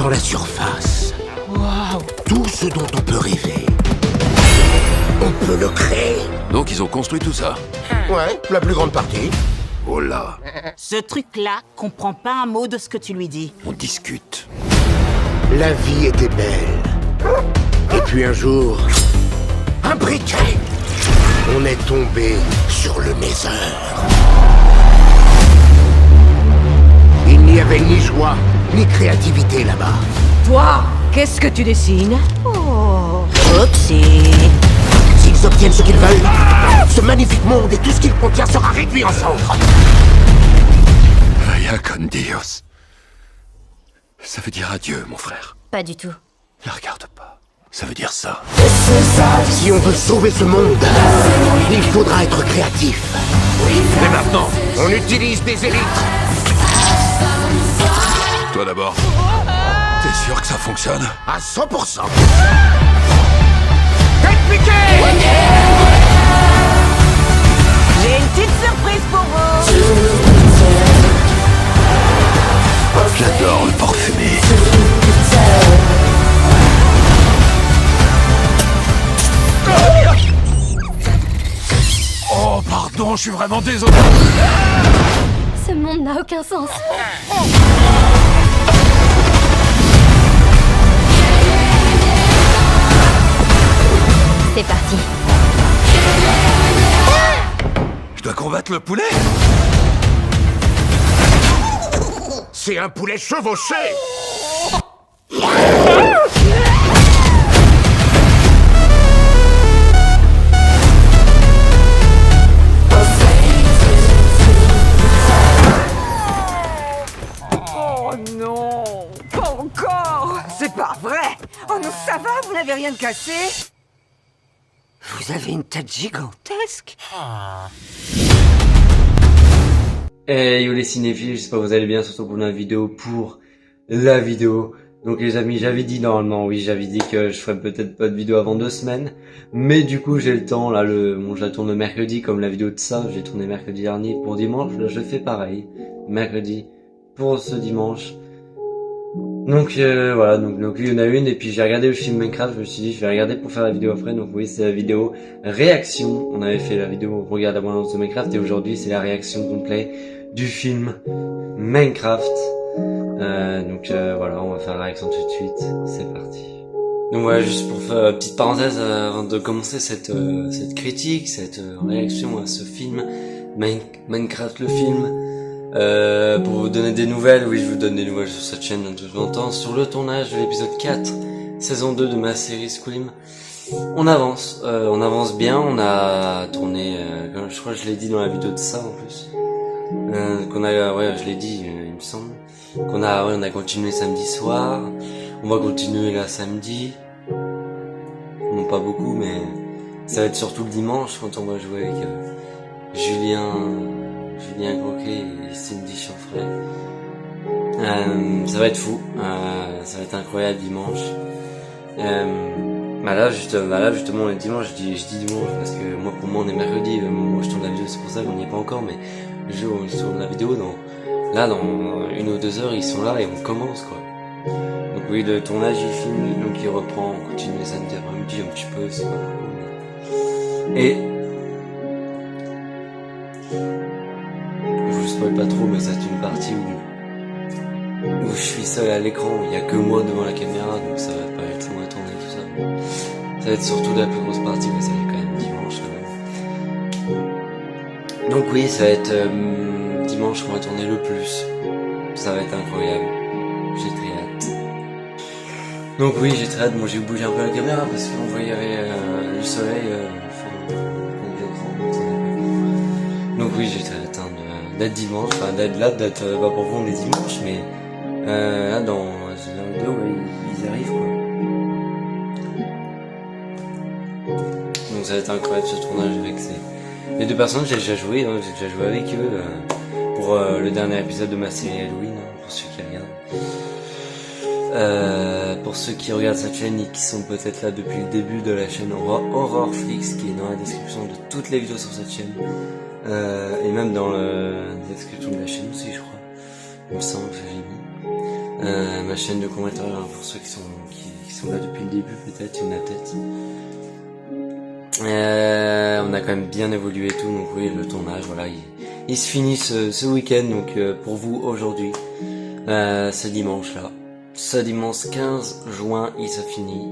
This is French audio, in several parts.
dans la surface. Waouh! Tout ce dont on peut rêver, on peut le créer. Donc ils ont construit tout ça. Ouais, la plus grande partie. Oh là, Ce truc-là comprend pas un mot de ce que tu lui dis. on discute. La vie était belle. Et puis un jour, un briquet. On est tombé sur le Nether. Il n'y avait ni joie, ni créativité là-bas. Toi, qu'est-ce que tu dessines? Oh, oupsie. S'ils obtiennent ce qu'ils veulent, ce magnifique monde et tout ce qu'il contient sera réduit en cendres. Vaya con Dios. Ça veut dire adieu, mon frère. Pas du tout. La regarde pas. Ça veut dire ça. Si on veut sauver ce monde, il faudra être créatif. Et maintenant, On utilise des élytres. toi d'abord. T'es sûr que ça fonctionne? À 100%. Tête piquée! J'ai une petite surprise pour vous. J'adore le parfumé. Oh, pardon, je suis vraiment désolé. Ce monde n'a aucun sens. C'est parti. Je dois combattre le poulet? C'est un poulet chevauché. Oh non! Pas encore! C'est pas vrai! Oh non, ça va, vous n'avez rien cassé? Vous avez une tête gigantesque! Hey yo les cinéphiles, j'espère que vous allez bien, surtout pour une vidéo pour la vidéo. Donc les amis, j'avais dit normalement, oui j'avais dit que je ferais peut-être pas de vidéo avant 2 semaines. Mais du coup j'ai le temps, là bon, je la tourne le mercredi comme la vidéo de ça, j'ai tourné mercredi dernier pour dimanche, là je fais pareil. Mercredi pour ce dimanche. Donc voilà, donc il y en a une et puis j'ai regardé le film Minecraft, je me suis dit je vais regarder pour faire la vidéo après. Donc oui, c'est la vidéo réaction, on avait fait la vidéo regarde l'abondance de Minecraft et aujourd'hui c'est la réaction complète du film Minecraft. Voilà, on va faire la réaction tout de suite, c'est parti. Donc voilà, juste pour faire une petite parenthèse avant de commencer cette critique, cette réaction à ce film Minecraft le film. Pour vous donner des nouvelles, oui je vous donne des nouvelles sur cette chaîne de temps en temps, sur le tournage de l'épisode 4, saison 2 de ma série Schoolim. On avance bien, on a tourné, je crois que je l'ai dit dans la vidéo de ça en plus, je l'ai dit il me semble, on a continué samedi soir, on va continuer là samedi, non pas beaucoup mais ça va être surtout le dimanche quand on va jouer avec Julien Croquet et Cindy Chanfray. Ça va être fou, ça va être incroyable dimanche. Là justement le dimanche, je dis dimanche parce que moi pour moi on est mercredi, moi je tourne la vidéo, c'est pour ça qu'on n'y est pas encore, mais le jour où je tourne la vidéo dans 1 ou 2 heures ils sont là et on commence quoi. Donc oui le tournage il finit, donc il reprend, on continue les samedis après-midi un petit peu, c'est pas beaucoup. Et je spoil pas trop mais c'est une partie où je suis seul à l'écran, il y a que moi devant la caméra donc ça va pas être long à tourner tout ça. Ça va être surtout la plus grosse partie mais ça va être quand même dimanche quand même. Donc oui ça va être dimanche qu'on va tourner le plus. Ça va être incroyable. J'ai très hâte. Donc oui j'ai très hâte, bon j'ai bougé un peu la caméra parce qu'on voyait le soleil donc oui j'ai très hâte d'être dimanche, enfin d'être pas pour vous on est dimanche mais là dans la vidéo ils arrivent quoi. Donc ça va être incroyable ce tournage avec les 2 personnes, j'ai déjà joué avec eux pour le dernier épisode de ma série Halloween, pour ceux qui regardent. Pour ceux qui regardent cette chaîne et qui sont peut-être là depuis le début de la chaîne Horrorflix qui est dans la description de toutes les vidéos sur cette chaîne. Et même dans la description de la chaîne aussi je crois, il me semble que j'ai mis. Ma chaîne de commentaires, hein, pour ceux qui sont là depuis le début, peut-être, il y en a peut-être. On a quand même bien évolué et tout, donc oui, le tournage, voilà, il se finit ce week-end, donc pour vous aujourd'hui, ce dimanche là, ce dimanche 15 juin, il se finit.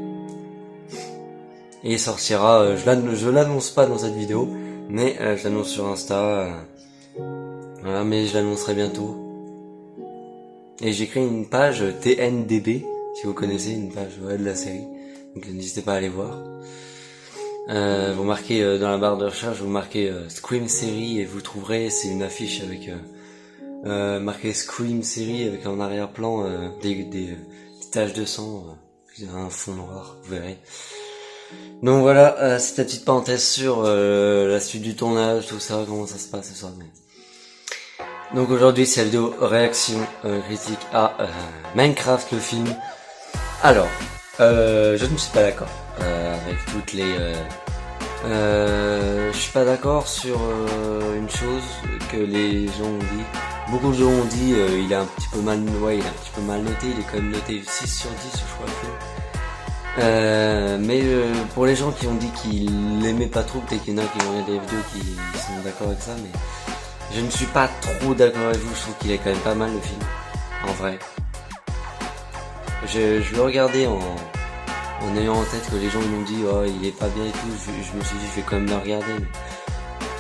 Et il sortira, je l'annonce pas dans cette vidéo, mais je l'annonce sur Insta, voilà, mais je l'annoncerai bientôt. Et j'ai créé une page TNDB, si vous connaissez, une page de la série, donc n'hésitez pas à aller voir. Vous marquez dans la barre de recherche, vous marquez Scream série et vous trouverez, c'est une affiche avec marqué Scream série avec en arrière-plan des taches de sang, un fond noir, vous verrez. Donc voilà, c'est la petite parenthèse sur la suite du tournage, tout ça, comment ça se passe, ça. Mais... Donc aujourd'hui c'est la vidéo réaction critique à Minecraft le film. Alors, je ne suis pas d'accord avec toutes les... je suis pas d'accord sur une chose que les gens ont dit. Beaucoup de gens ont dit il est un petit peu mal noté, il est quand même noté 6 sur 10 je crois le film. Mais pour les gens qui ont dit qu'ils l'aimaient pas trop, peut-être qu'il y en a qui ont regardé les vidéos qui sont d'accord avec ça, mais je ne suis pas trop d'accord avec vous, je trouve qu'il est quand même pas mal le film, en vrai. Je le regardais en ayant en tête que les gens m'ont dit oh il est pas bien et tout, je me suis dit je vais quand même le regarder mais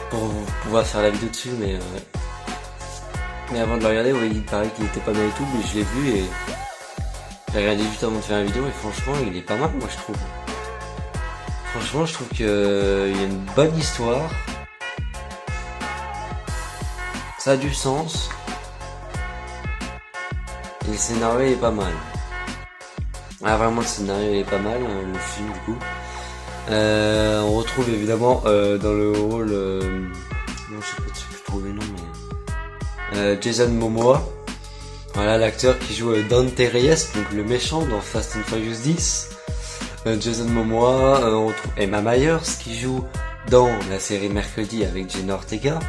pour pouvoir faire la vidéo dessus, mais mais avant de le regarder, oui, il paraît qu'il était pas bien et tout, mais je l'ai vu et j'ai regardé juste avant de faire la vidéo et franchement il est pas mal, moi je trouve. Franchement je trouve que il y a une bonne histoire, ça a du sens et le scénario est pas mal. Ah vraiment le scénario est pas mal, le film du coup. On retrouve évidemment dans le rôle, non je sais pas si je peux trouver le nom mais Jason Momoa, voilà l'acteur qui joue Dante Reyes, donc le méchant dans Fast and Furious 10. Jason Momoa, on retrouve Emma Myers qui joue dans la série Mercredi avec Jenna Ortega.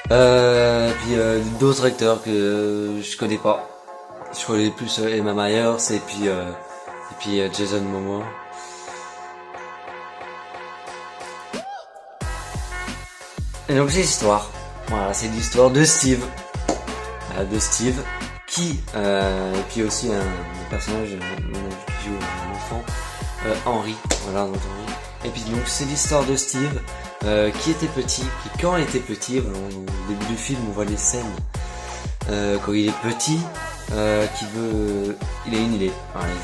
Puis d'autres acteurs que je connais pas. Je connais plus Emma Myers et puis Jason Momoa. Et donc c'est l'histoire. Voilà, c'est l'histoire de Steve. De Steve qui et puis aussi un personnage qui joue un enfant, Henry. Voilà, donc Henry. Et puis donc c'est l'histoire de Steve qui était petit, qui quand il était petit, au début du film on voit les scènes quand il est petit. Il veut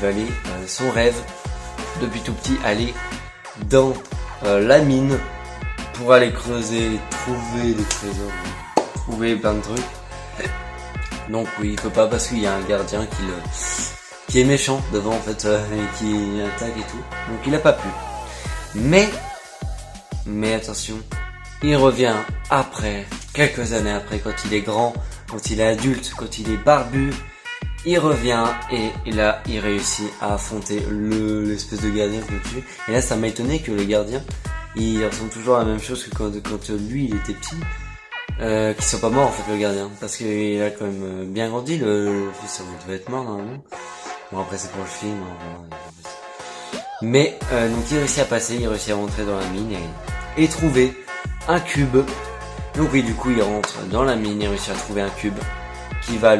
aller, son rêve depuis tout petit, aller dans la mine pour aller creuser, trouver des trésors, trouver plein de trucs. Donc oui, il peut pas parce qu'il y a un gardien qui est méchant devant en fait et qui attaque et tout. Donc il a pas pu. Mais attention, il revient après, quelques années après, quand il est grand, quand il est adulte, quand il est barbu. Il revient et là il réussit à affronter l'espèce de gardien qui le tue. Et là ça m'a étonné que le gardien il ressemble toujours à la même chose que quand lui il était petit, qu'il soit pas mort en fait le gardien, parce qu'il a quand même bien grandi, le fils devait être mort normalement. Bon après c'est pour le film, hein, mais donc il réussit à passer, il réussit à rentrer dans la mine et trouver un cube. Donc oui du coup il rentre dans la mine, il réussit à trouver un cube qui va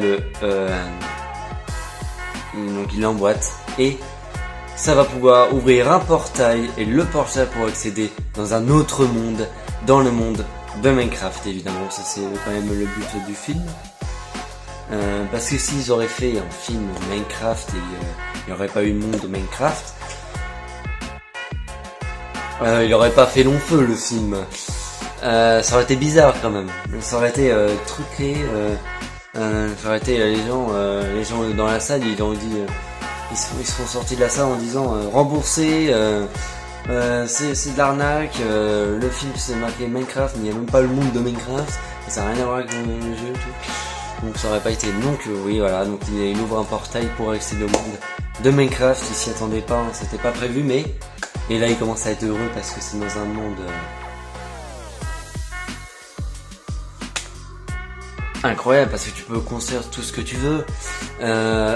donc il l'emboîte et ça va pouvoir ouvrir un portail et le portail pour accéder dans un autre monde, dans le monde de Minecraft évidemment. Ça c'est quand même le but du film, parce que s'ils auraient fait un film Minecraft et il n'y aurait pas eu le monde de Minecraft, il n'aurait pas fait long feu le film. Ça aurait été bizarre quand même, ça aurait été truqué. Ça aurait été les gens dans la salle, ils ont dit, ils sont sortis de la salle en disant remboursé, c'est de l'arnaque, le film c'est marqué Minecraft, mais il n'y a même pas le monde de Minecraft, ça n'a rien à voir avec le jeu et tout. Donc ça aurait pas été. Donc oui voilà, donc il ouvre un portail pour accéder au monde de Minecraft, il s'y attendait pas, hein, c'était pas prévu, mais et là il commence à être heureux parce que c'est dans un monde incroyable parce que tu peux construire tout ce que tu veux.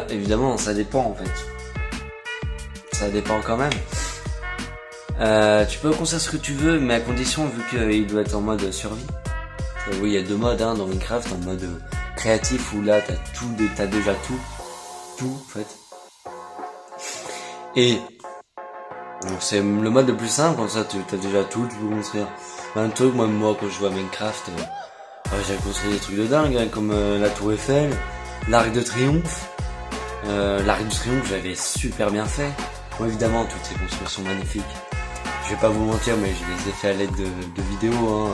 Évidemment, ça dépend en fait. Ça dépend quand même. Tu peux construire ce que tu veux, mais à condition, vu qu'il doit être en mode survie. Oui, il y a 2 modes dans Minecraft, en mode créatif où là t'as déjà tout en fait. Et donc c'est le mode le plus simple, comme ça t'as déjà tout, tu peux construire plein de trucs. Moi quand je vois Minecraft, j'ai construit des trucs de dingue, comme la Tour Eiffel, l'Arc de Triomphe. L'Arc de Triomphe, j'avais super bien fait. Bon, évidemment, toutes ces constructions magnifiques. Je vais pas vous mentir, mais je les ai fait à l'aide de vidéos.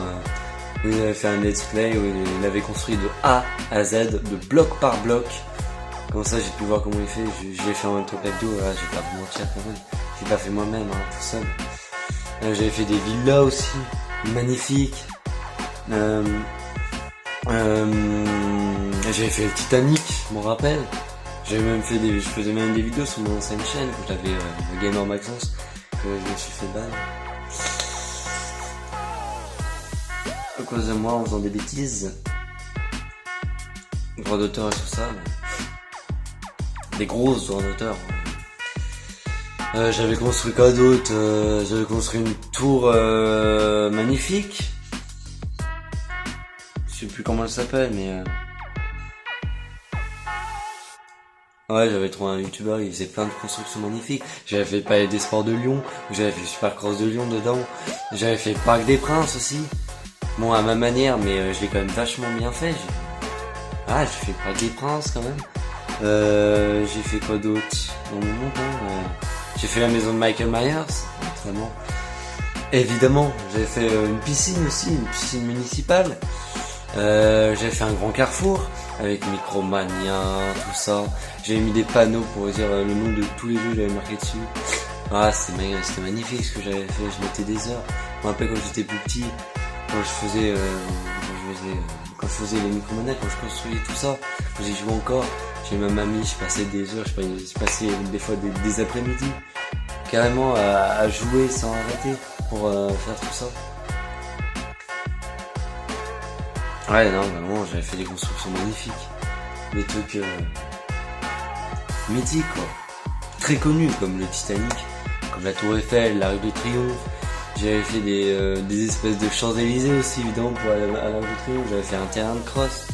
Où il avait fait un let's play où il avait construit de A à Z, de bloc par bloc. Comme ça, j'ai pu voir comment il fait. Je l'ai fait en même temps que la vidéo. Là, je vais pas vous mentir quand même. J'ai pas fait moi-même, tout seul. J'avais fait des villas aussi, magnifiques. J'avais fait le Titanic, je m'en rappelle. Je faisais même des vidéos sur mon ancienne chaîne quand j'avais le Gamer Maxence, que je me suis fait ban. À cause de moi en faisant des bêtises. Droits d'auteur et tout ça. Mais... des grosses droits d'auteur. J'avais construit quoi d'autre? J'avais construit une tour magnifique. Je sais plus comment elle s'appelle, mais... ouais, j'avais trouvé un youtubeur, il faisait plein de constructions magnifiques. J'avais fait le Palais des Sports de Lyon, j'avais fait le Supercross de Lyon dedans. J'avais fait le Parc des Princes aussi. Bon, à ma manière, mais je l'ai quand même vachement bien fait. J'ai fait le Parc des Princes quand même. J'ai fait quoi d'autre dans mon monde, j'ai fait la maison de Michael Myers, notamment. Évidemment, j'avais fait une piscine aussi, une piscine municipale. J'avais fait un grand carrefour avec Micromania, tout ça. J'avais mis des panneaux pour dire le nom de tous les jeux que j'avais marqué dessus. C'était magnifique ce que j'avais fait, je mettais des heures. Je me rappelle quand j'étais plus petit, quand je faisais les Micromania, quand je construisais tout ça, quand j'y jouais encore, j'ai ma mamie, je passais des heures, je passais des fois des après-midi, carrément à jouer sans arrêter pour faire tout ça. Ouais, non, vraiment, j'avais fait des constructions magnifiques. Des trucs mythiques, quoi. Très connus, comme le Titanic, comme la Tour Eiffel, l'Arc de Triomphe. J'avais fait des espèces de Champs-Élysées aussi, évidemment, pour aller à l'Arc de Triomphe. J'avais fait un terrain de cross.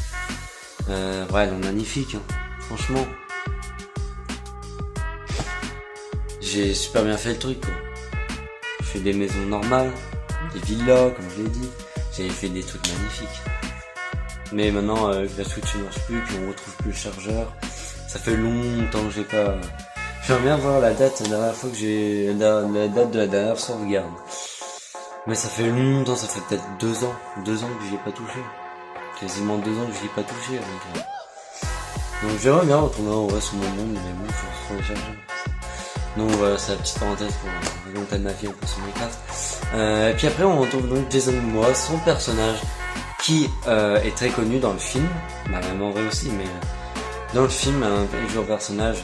Ouais, donc magnifique, franchement. J'ai super bien fait le truc, quoi. J'ai fait des maisons normales, des villas, comme je l'ai dit. J'avais fait des trucs magnifiques. Mais maintenant, la Switch ne marche plus, puis on retrouve plus le chargeur. Ça fait longtemps que j'ai pas... J'aimerais bien voir la date, la dernière fois que j'ai... la date de la dernière sauvegarde. Mais ça fait longtemps, ça fait peut-être 2 ans. 2 ans que j'y ai pas touché. Quasiment 2 ans que j'y ai pas touché. Donc j'aimerais bien retourner en vrai sur mon monde, mais bon, faut retrouver les chargeurs. Donc voilà, c'est la petite parenthèse pour raconter ma vie un peu sur Minecraft. Et puis après, on retrouve donc Jason Momoa, son personnage, qui est très connu dans le film, même en vrai aussi, mais dans le film, il joue un personnage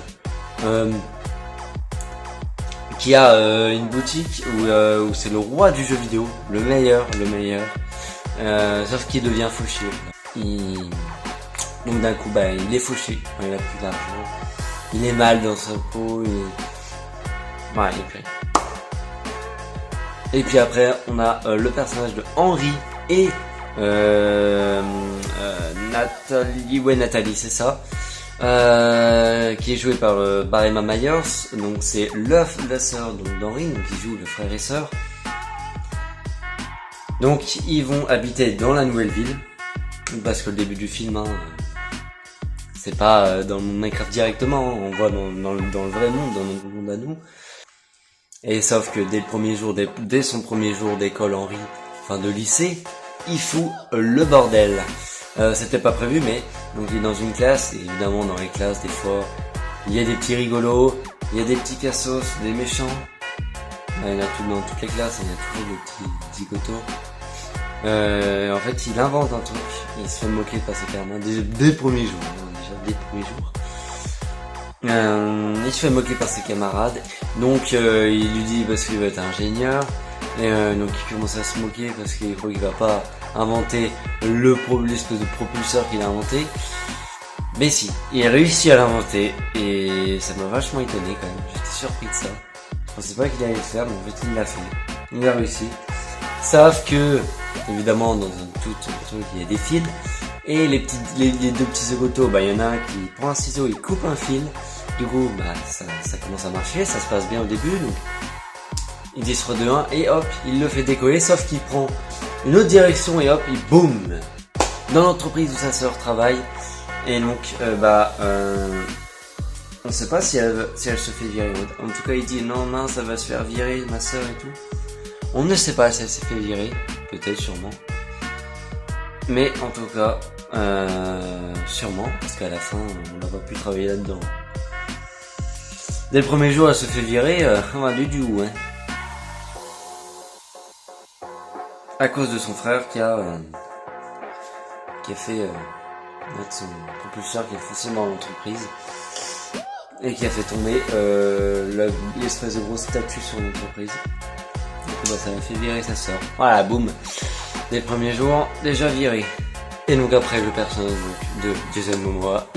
qui a une boutique où c'est le roi du jeu vidéo, le meilleur, sauf qu'il devient fauché. Donc d'un coup, il est fauché, il a plus d'argent, il est mal dans sa peau, il est plein. Et puis après, on a le personnage de Henry et Nathalie, c'est ça, qui est joué par Barry Myers. Donc c'est la sœur d'Henry, donc ils jouent le frère et sœur. Donc ils vont habiter dans la nouvelle ville, parce que le début du film, c'est pas dans le monde Minecraft directement, on voit dans le vrai monde, dans notre monde à nous. Et sauf que dès son premier jour d'école, Henry, enfin de lycée, il fout le bordel. C'était pas prévu, mais donc il est dans une classe, et évidemment dans les classes, des fois, il y a des petits rigolos, il y a des petits cassos, des méchants. Il y en a dans toutes les classes, il y a toujours des petits zigotos. En fait, il invente un truc, il se fait moquer par ses camarades dès le premier jour, dès le premier jour. Il se fait moquer par ses camarades, donc il lui dit parce qu'il va être ingénieur, et donc il commence à se moquer parce qu'il croit qu'il va pas inventé l'espèce de propulseur qu'il a inventé. Mais si, il a réussi à l'inventer et ça m'a vachement étonné quand même. J'étais surpris de ça. Je pensais pas qu'il allait le faire, mais en fait il l'a fait. Il a réussi. Sauf que, évidemment, dans un tout truc, il y a des fils. Et les deux petits secotos, il y en a un qui prend un ciseau, il coupe un fil. Du coup, ça commence à marcher, ça se passe bien au début. Donc, il détruit de 1 et hop, il le fait décoller. Sauf qu'il prend une autre direction et hop, il boum dans l'entreprise où sa sœur travaille. Et donc, on sait pas si elle se fait virer. En tout cas, il dit non, mince, ça va se faire virer, ma sœur et tout. On ne sait pas si elle s'est fait virer, peut-être, sûrement. Mais en tout cas, sûrement, parce qu'à la fin, on n'a pas pu travailler là-dedans. Dès le premier jour, elle se fait virer, du hein. À cause de son frère qui a fait mettre son propulseur qui a foncé dans l'entreprise et qui a fait tomber l'espèce de grosse statue sur l'entreprise. Du coup, ça a fait virer sa sœur. Voilà, boum. Dès le premier jour, déjà viré. Et donc après, le personnage de Jason Momoa,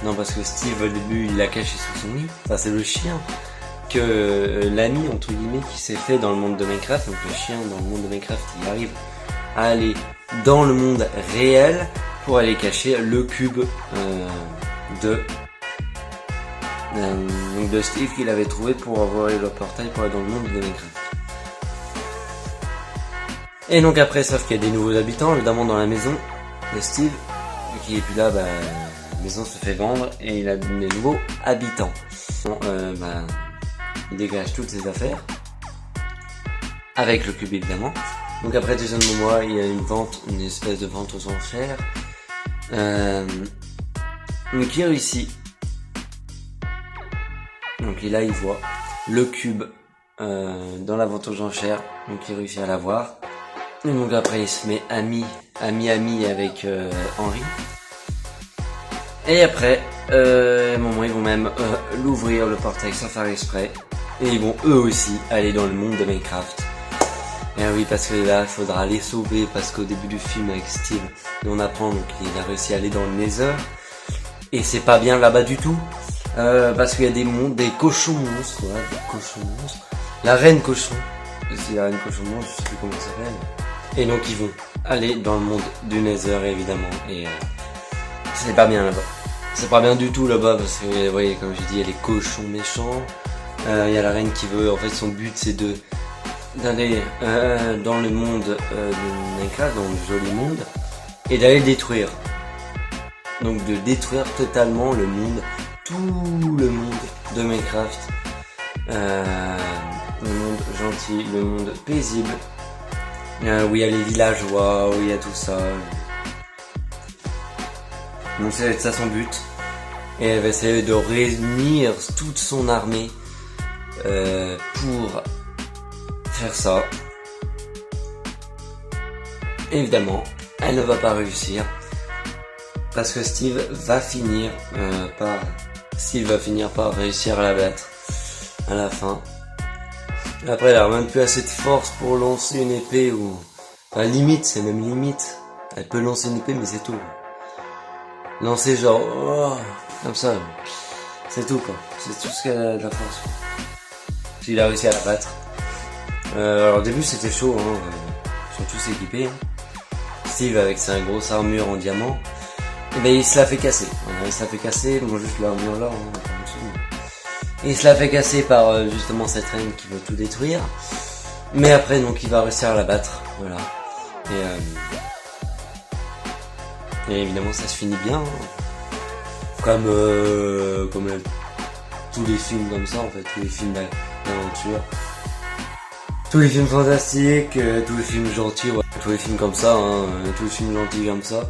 non, parce que Steve, au début, il l'a caché sous son lit. Enfin, c'est le chien que l'ami, entre guillemets, qui s'est fait dans le monde de Minecraft. Donc le chien, dans le monde de Minecraft, il arrive à aller dans le monde réel pour aller cacher le cube de Steve qu'il avait trouvé pour avoir le portail pour aller dans le monde de Minecraft. Et donc après, sauf qu'il y a des nouveaux habitants, évidemment dans la maison de Steve, qui est plus là, la maison se fait vendre et il a des nouveaux habitants. Bon, il dégage toutes ses affaires, avec le cube évidemment. Donc après Jason Momoa, il y a une espèce de vente aux enchères, mais qui réussit. Donc là, il voit le cube dans la vente aux enchères, donc il réussit à l'avoir. Et donc après, il se met ami avec Henry. Et après, ils vont même l'ouvrir le portail sans faire exprès. Et ils vont eux aussi aller dans le monde de Minecraft. Et oui, parce que là, il faudra les sauver, parce qu'au début du film avec Steve, on apprend donc qu'il a réussi à aller dans le Nether. Et c'est pas bien là-bas du tout. Parce qu'il y a des cochons monstres, voilà, des cochons monstres. La reine cochon. C'est la reine cochon monstre, je sais plus comment ça s'appelle. Et donc ils vont aller dans le monde du Nether évidemment. Et c'est pas bien là-bas. C'est pas bien du tout là-bas parce que vous voyez, comme j'ai dit, il y a les cochons méchants. Il y a la reine qui veut, en fait son but c'est d'aller dans le monde de Minecraft, dans le joli monde, et d'aller le détruire. Donc de détruire totalement le monde, tout le monde de Minecraft. Le monde gentil, le monde paisible. Où il y a les villageois, où il y a tout ça. Donc c'est ça son but. Et elle va essayer de réunir toute son armée pour faire ça. Évidemment, elle ne va pas réussir. Parce que Steve va finir par réussir à la battre à la fin. Après, elle a même plus assez de force pour lancer une épée ou... Enfin, limite, c'est même limite. Elle peut lancer une épée, mais c'est tout. Lancer genre... Oh, comme ça. C'est tout, quoi. C'est tout ce qu'elle a de la force. Il a réussi à la battre. Alors, au début, c'était chaud, hein. Ils sont tous équipés, hein. Steve, avec sa grosse armure en diamant, et ben, il se la fait casser. Il se la fait casser, bon, juste l'armure là, hein. Et il se la fait casser par justement cette reine qui veut tout détruire. Mais après, donc, il va réussir à la battre. Voilà. Et évidemment, ça se finit bien. Hein. Comme tous les films comme ça, en fait. Tous les films d'aventure. Tous les films fantastiques, tous les films gentils. Ouais. Tous les films comme ça, hein. Tous les films gentils comme ça.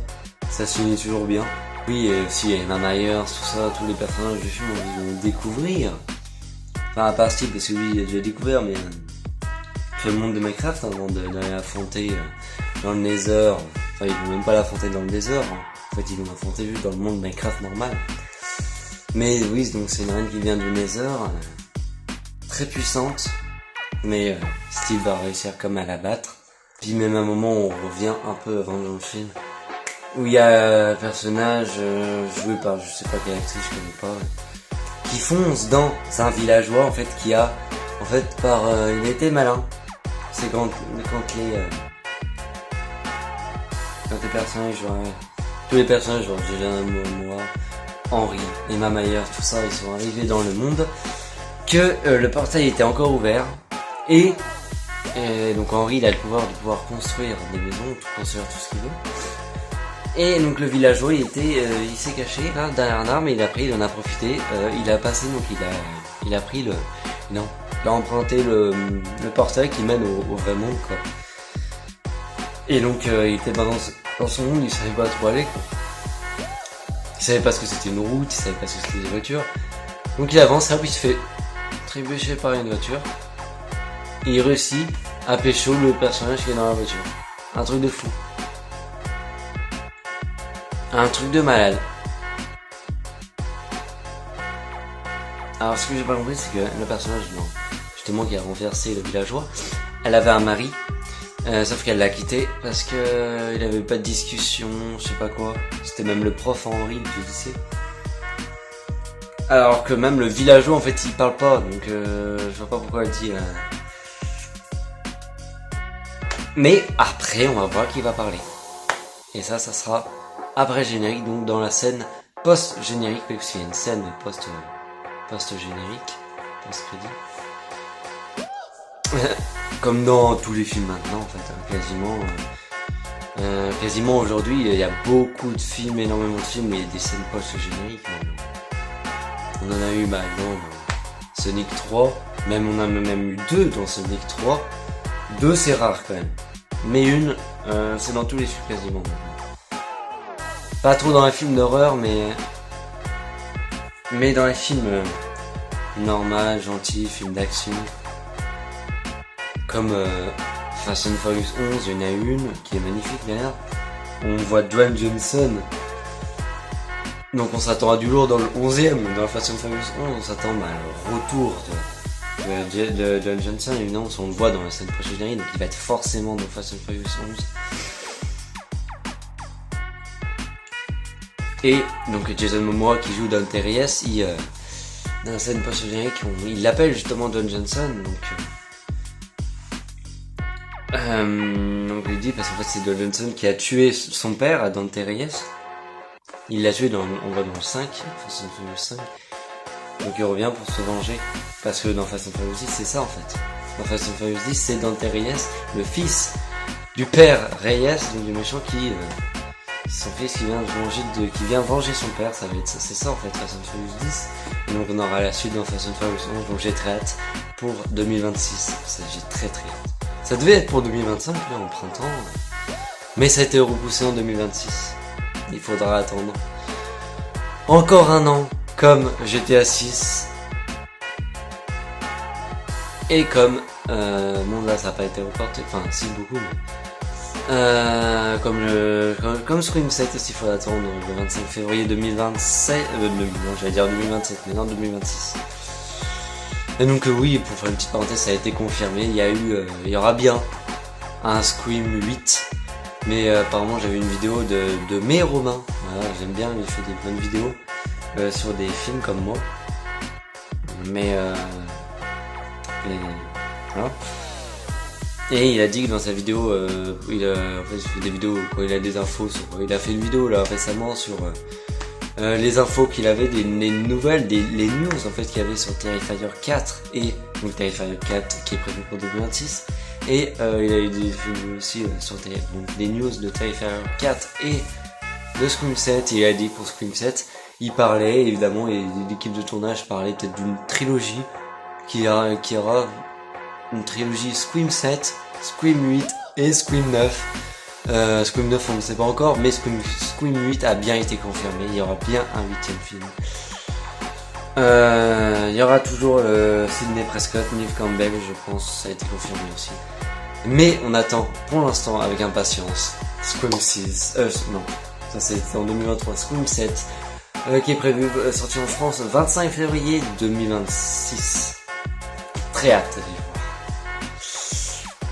Ça se finit toujours bien. Oui, et aussi Emma Myers, tout ça, tous les personnages du film, ils vont découvrir. Enfin, à part Steve, parce que lui, il a déjà découvert, mais le monde de Minecraft, avant d'aller l'affronter dans le Nether. Enfin, ils vont même pas l'affronter dans le Nether. Hein. En fait, ils vont l'affronter juste dans le monde Minecraft normal. Mais oui, donc c'est une reine qui vient du Nether, très puissante. Mais Steve va réussir comme à la battre. Puis même à un moment on revient un peu avant dans le film, où il y a un personnage joué par je sais pas quelle actrice, je connais pas, qui fonce dans un villageois en fait qui a, en fait il était malin. C'est quand les personnages, genre, tous les personnages, genre Jason Momoa, Henry, Emma Mayer, tout ça, ils sont arrivés dans le monde, que le portail était encore ouvert, et donc Henry il a le pouvoir de pouvoir construire des maisons, construire tout ce qu'il veut. Et donc le villageois il s'est caché là derrière un arbre et il en a profité, il a passé donc il a emprunté le portail qui mène au vrai monde quoi. Et donc il était dans son monde, il savait pas trop aller quoi. Il savait pas ce que c'était une route, il savait pas ce que c'était des voitures. Donc il avance, hop, il se fait trébucher par une voiture. Et il réussit à pécho le personnage qui est dans la voiture. Un truc de fou. Un truc de malade. Alors ce que j'ai pas compris c'est que le personnage, justement qui a renversé le villageois, elle avait un mari. Sauf qu'elle l'a quitté parce que il avait pas de discussion, je sais pas quoi. C'était même le prof Henry du lycée. Alors que même le villageois en fait il parle pas, donc je vois pas pourquoi elle dit. Mais après on va voir qui va parler. Et ça sera après générique, donc dans la scène post-générique, parce qu'il y a une scène post-générique, post-crédit. Comme dans tous les films maintenant en fait, quasiment aujourd'hui il y a beaucoup de films, énormément de films où il y a des scènes post-génériques maintenant. On en a eu maintenant Sonic 3, même on en a même eu 2 dans Sonic 3. 2 c'est rare quand même, mais une c'est dans tous les films quasiment maintenant. Pas trop dans les films d'horreur, mais dans les films normaux, gentils, films d'action. Comme Fast and Furious 11, il y en a une qui est magnifique d'ailleurs. On voit Dwayne Johnson. Donc on s'attend à du lourd dans le 11e, dans Fast and Furious 11, on s'attend à le retour de Dwayne Johnson, évidemment, on le voit dans la scène prochaine, donc il va être forcément dans Fast and Furious 11. Et donc Jason Momoa qui joue Dante Reyes, dans la scène post-générique, il l'appelle justement Dwayne Johnson, donc il dit parce qu'en fait c'est Dwayne Johnson qui a tué son père à Dante Reyes. Il l'a tué on voit dans le 5, Fast and Furious 5. Donc il revient pour se venger. Parce que dans Fast and Furious 10 c'est ça en fait. Dans Fast and Furious 10 c'est Dante Reyes, le fils du père Reyes, donc du méchant son fils qui vient venger son père, ça va être ça, c'est ça en fait Fast and Furious 10. Et donc on aura la suite dans Fast and Furious 11, donc j'ai très hâte pour 2026. Ça, j'ai très hâte. Ça devait être pour 2025 là en printemps, mais ça a été repoussé en 2026. Il faudra attendre encore un an, comme GTA 6 et comme bon là ça n'a pas été reporté, enfin si beaucoup, mais comme Scream 7 aussi, il faudra attendre le 25 février 2027, non j'allais dire 2027, mais non 2026. Et donc oui, pour faire une petite parenthèse, ça a été confirmé, il y aura bien un Scream 8. Mais apparemment j'avais une vidéo de May Romain, voilà, j'aime bien, il fait des bonnes vidéos sur des films comme moi. Mais voilà. Et il a dit que dans sa vidéo, il fait des vidéos quand il a des infos il a fait une vidéo là récemment sur les infos qu'il avait, les nouvelles, les news en fait qu'il y avait sur Terrifier 4 et donc Terrifier 4 qui est prévu pour 2026. Et il a eu des films aussi sur des news de Terrifier 4 et de Scream 7. Il a dit pour Scream 7, il parlait évidemment, et l'équipe de tournage parlait peut-être d'une trilogie qui aura une trilogie Scream 7, Scream 8 et Scream 9. Scream 9 on ne sait pas encore, mais Scream 8 a bien été confirmé, il y aura bien un 8ème film. Il y aura toujours Sidney Prescott, Neve Campbell, je pense, ça a été confirmé aussi. Mais on attend pour l'instant avec impatience Scream 6, non, ça c'est en 2023, Scream 7, qui est prévu sortir en France le 25 février 2026. Très hâte d'y voir.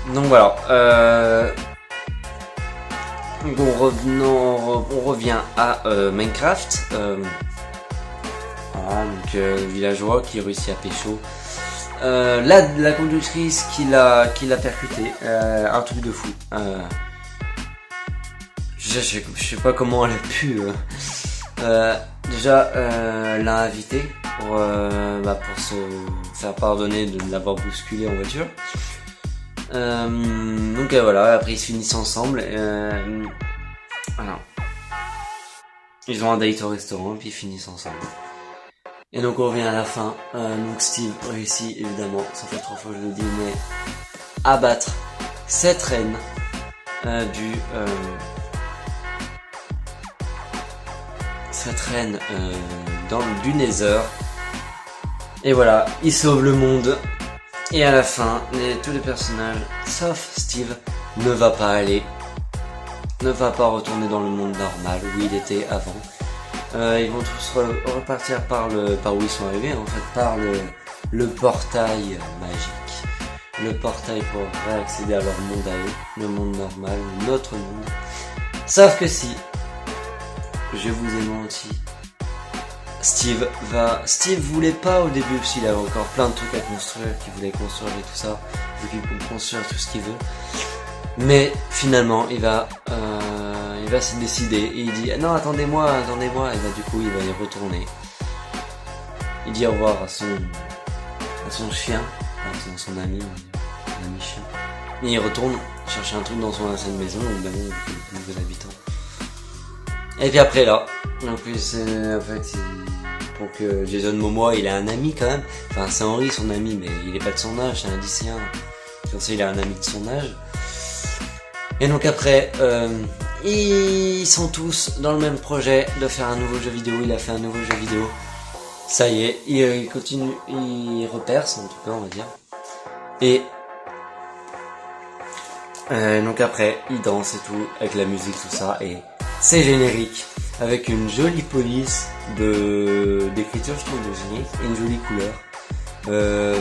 Donc voilà. Donc on revient à Minecraft. Voilà, donc villageois qui réussit à pécho. La conductrice qui l'a percuté. Un truc de fou. Je sais pas comment elle a pu. Déjà, l'a invité pour se faire pardonner de l'avoir bousculé en voiture. Donc voilà, après ils se finissent ensemble. Voilà. Ils ont un date au restaurant puis ils finissent ensemble. Et donc on revient à la fin. Donc Steve réussit évidemment, ça fait 3 fois que je le dis, mais à battre cette reine du Nether. Et voilà, il sauve le monde. Et à la fin, tous les personnages, sauf Steve, ne va pas retourner dans le monde normal où il était avant. Ils vont tous repartir par où ils sont arrivés, en fait, par le portail magique. Le portail pour réaccéder à leur monde à eux, le monde normal, notre monde. Sauf que si, je vous ai menti, Steve voulait pas au début, parce qu'il avait encore plein de trucs à construire, qu'il voulait construire et tout ça, il veut construire tout ce qu'il veut. Mais finalement, il va se décider et il dit non, attendez-moi, et du coup il va y retourner. Il dit au revoir à son chien, son ami chien. Et il retourne chercher un truc dans son ancienne maison, évidemment, avec de nouveaux habitants. Et puis après là, en plus pour que Jason Momoa il a un ami quand même, enfin c'est Henry son ami mais il est pas de son âge, c'est un lycéen, comme ça il a un ami de son âge. Et donc après, ils sont tous dans le même projet de faire un nouveau jeu vidéo, il a fait un nouveau jeu vidéo, ça y est, il continue, il reperce en tout cas on va dire. Et donc après, il danse et tout, avec la musique tout ça, et c'est générique, avec une jolie police d'écriture, je trouve, de générique, et une jolie couleur.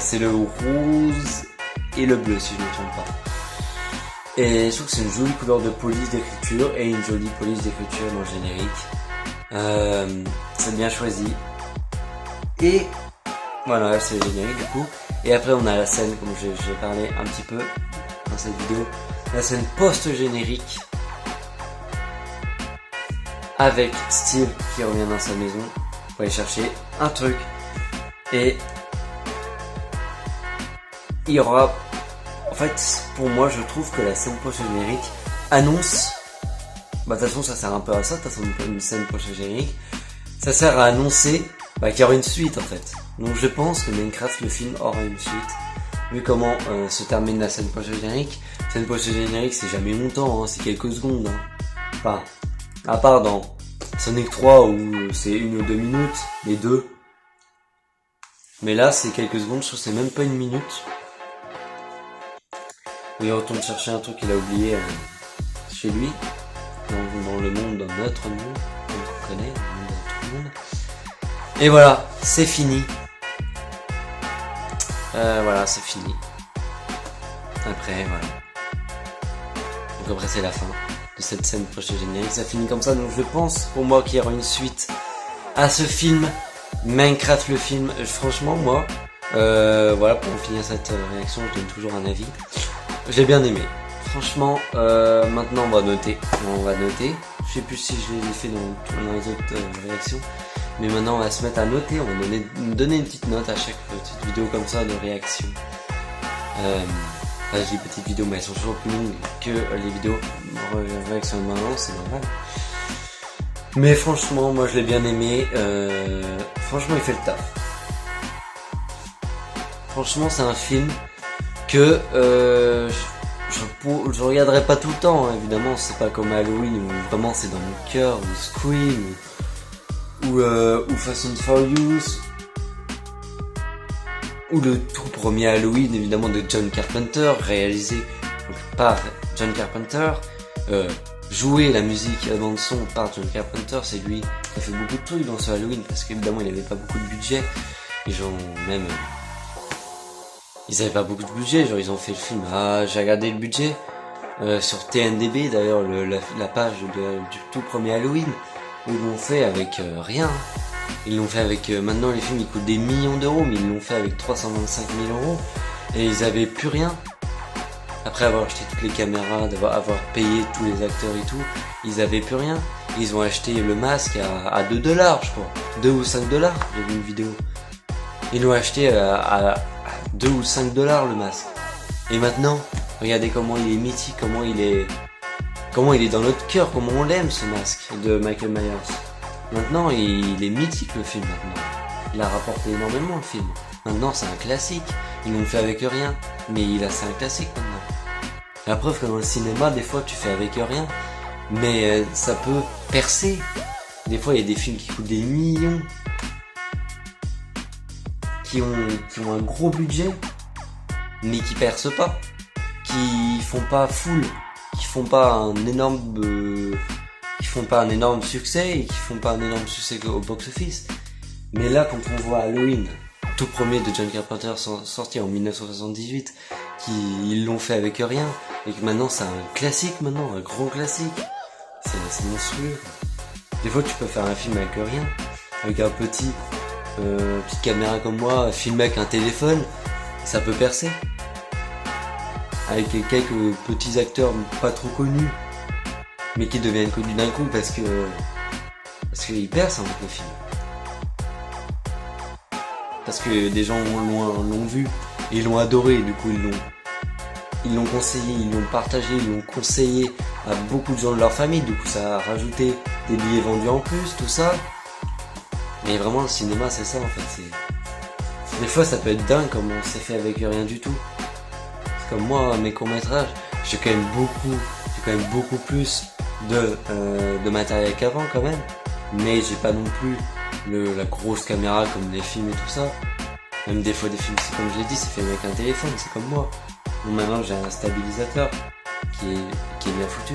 C'est le rose et le bleu, si je ne me trompe pas. Et je trouve que c'est une jolie couleur de police d'écriture, et une jolie police d'écriture dans le générique. C'est bien choisi. Et voilà, c'est le générique du coup. Et après, on a la scène, comme j'ai parlé un petit peu dans cette vidéo, la scène post-générique, avec Steve qui revient dans sa maison pour aller chercher un truc. Et il y aura... En fait, pour moi, je trouve que la scène post-générique annonce... Bah de toute façon, ça sert un peu à ça, de toute façon, une scène post-générique. Ça sert à annoncer qu'il y aura une suite, en fait. Donc je pense que Minecraft, le film, aura une suite. Vu comment se termine la scène post-générique. La scène post-générique, c'est jamais longtemps, hein, c'est quelques secondes. Hein. Enfin... À part dans Sonic 3 où c'est 1 ou 2 minutes, les deux. Mais là c'est quelques secondes, je trouve que c'est même pas 1 minute. Où il retourne chercher un truc qu'il a oublié chez lui. Dans le monde, dans notre monde, comme on connaît, le monde de tout le monde. Et voilà, c'est fini. Voilà, c'est fini. Après, voilà. Donc après c'est la fin de cette scène post-générique, ça finit comme ça, donc je pense pour moi qu'il y aura une suite à ce film, Minecraft le film. Franchement moi, voilà, pour finir cette réaction, je donne toujours un avis. J'ai bien aimé, franchement. Maintenant on va noter, je sais plus si je l'ai fait dans les autres réactions, mais maintenant on va se mettre à noter, on va donner une petite note à chaque petite vidéo comme ça de réaction. Là, j'ai des petites vidéos, mais elles sont toujours plus longues que les vidéos de réaction de maintenant, c'est normal. Mais franchement, moi je l'ai bien aimé. Franchement, il fait le taf. Franchement, c'est un film que je regarderai pas tout le temps. Hein. Évidemment, c'est pas comme Halloween où vraiment c'est dans mon cœur, ou Scream, ou Fast and Furious. Ou le tout premier Halloween, évidemment, de John Carpenter, réalisé par John Carpenter, joué la musique à bande son par John Carpenter, c'est lui qui a fait beaucoup de trucs dans ce Halloween, parce qu'évidemment il n'avait pas beaucoup de budget, les gens même, ils avaient pas beaucoup de budget, genre ils ont fait le film. Ah, j'ai regardé le budget sur TNDB d'ailleurs, la page du tout premier Halloween, où ils l'ont fait avec rien. Ils l'ont fait avec maintenant les films ils coûtent des millions d'euros, mais ils l'ont fait avec 325 000 euros et ils avaient plus rien. Après avoir acheté toutes les caméras, avoir payé tous les acteurs et tout, ils avaient plus rien. Ils ont acheté le masque à 2 $, je crois. 2 ou 5 $, j'ai vu une vidéo. Ils l'ont acheté à 2 ou 5 $ le masque. Et maintenant, regardez comment il est mythique, comment il est dans notre cœur, comment on l'aime ce masque de Michael Myers. Maintenant, il est mythique le film maintenant. Il a rapporté énormément le film. Maintenant, c'est un classique. Ils l'ont fait avec rien, mais c'est un classique maintenant. La preuve que dans le cinéma, des fois, tu fais avec rien, mais ça peut percer. Des fois, il y a des films qui coûtent des millions, qui ont un gros budget, mais qui percent pas, qui font pas full, qui font pas un énorme succès et qui font pas un énorme succès au box-office. Mais là, quand on voit Halloween, tout premier de John Carpenter sorti en 1978, ils l'ont fait avec rien, et que maintenant c'est un classique maintenant, un gros classique. C'est monstrueux. Des fois tu peux faire un film avec rien, avec un petite caméra comme moi, filmer avec un téléphone, ça peut percer. Avec quelques petits acteurs pas trop connus, mais qui deviennent connus d'un coup parce qu'ils percent avec le film. Parce que des gens l'ont vu, et ils l'ont adoré, et du coup ils l'ont conseillé, ils l'ont partagé, ils l'ont conseillé à beaucoup de gens de leur famille, du coup ça a rajouté des billets vendus en plus, tout ça. Mais vraiment le cinéma c'est ça en fait, des fois ça peut être dingue comme on s'est fait avec rien du tout. C'est comme moi, mes courts-métrages, j'ai quand même beaucoup plus de matériel qu'avant quand même, mais j'ai pas non plus la grosse caméra comme les films et tout ça. Même des fois des films, c'est comme je l'ai dit, c'est fait avec un téléphone, c'est comme moi. Bon, maintenant j'ai un stabilisateur qui est bien foutu,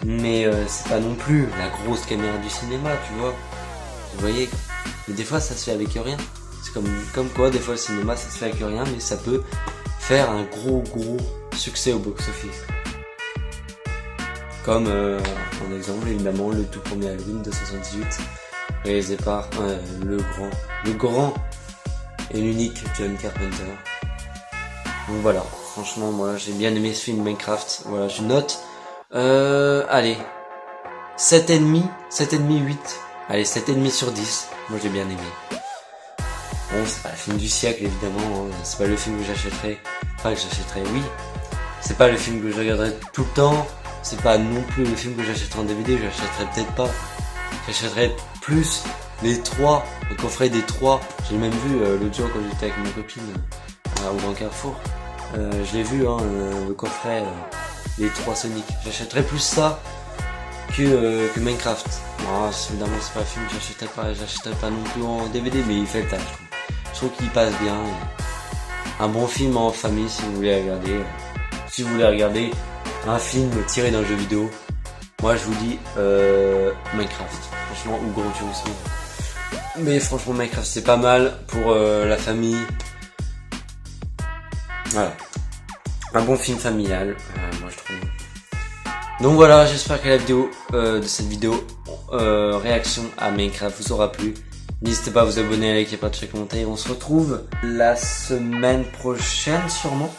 mais c'est pas non plus la grosse caméra du cinéma, tu vois. Vous voyez, mais des fois ça se fait avec rien. C'est comme quoi des fois le cinéma ça se fait avec rien, mais ça peut faire un gros succès au box-office. Comme en exemple évidemment le tout premier Halloween de 78, réalisé par le grand et l'unique John Carpenter. Donc voilà, franchement moi j'ai bien aimé ce film Minecraft. Voilà, je note allez 7,5, 8. Allez, 7,5 sur 10. Moi j'ai bien aimé. Bon, c'est pas le film du siècle évidemment, hein. C'est pas le film que j'achèterais. Pas que j'achèterais, oui. C'est pas le film que je regarderais tout le temps. C'est pas non plus le film que j'achèterais en DVD, j'achèterais peut-être pas. J'achèterais plus les 3, le coffret des 3. J'ai même vu l'autre jour quand j'étais avec ma copine au Grand Carrefour. Je l'ai vu, hein, le coffret des 3 Sonic. J'achèterais plus ça que Minecraft. Bon, évidemment c'est pas un film que j'achèterais pas non plus en DVD, mais il fait le taf. Je trouve qu'il passe bien. Un bon film en famille si vous voulez regarder. Si vous voulez regarder un film tiré d'un jeu vidéo, moi je vous dis Minecraft, franchement, ou Gran Turismo. Mais franchement Minecraft c'est pas mal pour la famille. Voilà, un bon film familial, moi je trouve. Donc voilà, j'espère que la vidéo de cette vidéo réaction à Minecraft vous aura plu. N'hésitez pas à vous abonner, à liker, partager, commenter. On se retrouve la semaine prochaine sûrement.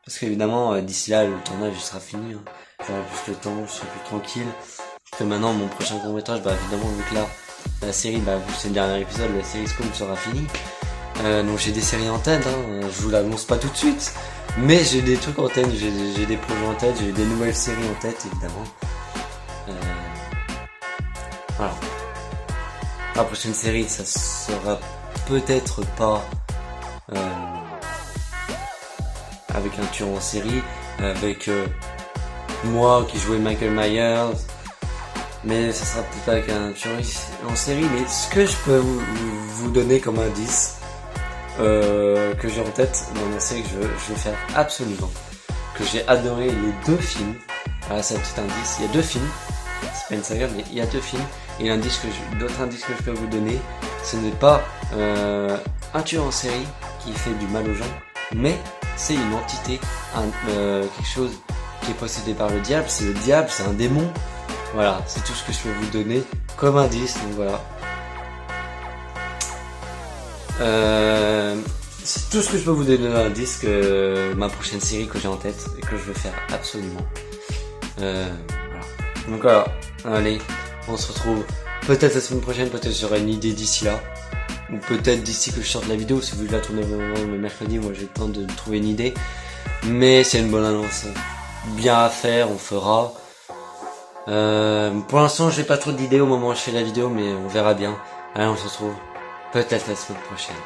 Parce qu'évidemment d'ici là le tournage sera fini, hein. J'aurai plus le temps, je serai plus tranquille. Parce que maintenant mon prochain court métrage, évidemment vu que là la série, vu que c'est le dernier épisode, la série Scum sera finie. Donc j'ai des séries en tête, hein. Je vous l'annonce pas tout de suite. Mais j'ai des trucs en tête, j'ai des projets en tête, j'ai des nouvelles séries en tête évidemment. Voilà. La prochaine série, ça sera peut-être pas avec un tueur en série, avec moi qui jouais Michael Myers, mais ça sera peut-être pas avec un tueur en série. Mais ce que je peux vous donner comme indice, que j'ai en tête dans la série que je veux faire absolument, que j'ai adoré les 2 films. Voilà, c'est un petit indice. Il y a 2 films. C'est pas une saga, mais il y a 2 films. Et l'autre indice que je peux vous donner, ce n'est pas un tueur en série qui fait du mal aux gens, mais c'est une entité, quelque chose qui est possédé par le diable, c'est un démon. Voilà, c'est tout ce que je peux vous donner comme indice, donc voilà. C'est tout ce que je peux vous donner dans l'indice que ma prochaine série que j'ai en tête et que je veux faire absolument. Voilà. Donc voilà, allez, on se retrouve peut-être la semaine prochaine, peut-être j'aurai une idée d'ici là. Ou peut-être d'ici que je sorte la vidéo, si vous la tournez le mercredi, moi j'ai le temps de trouver une idée. Mais c'est une bonne annonce. Bien à faire, on fera. Pour l'instant j'ai pas trop d'idées au moment où je fais la vidéo, mais on verra bien. Allez, on se retrouve peut-être la semaine prochaine.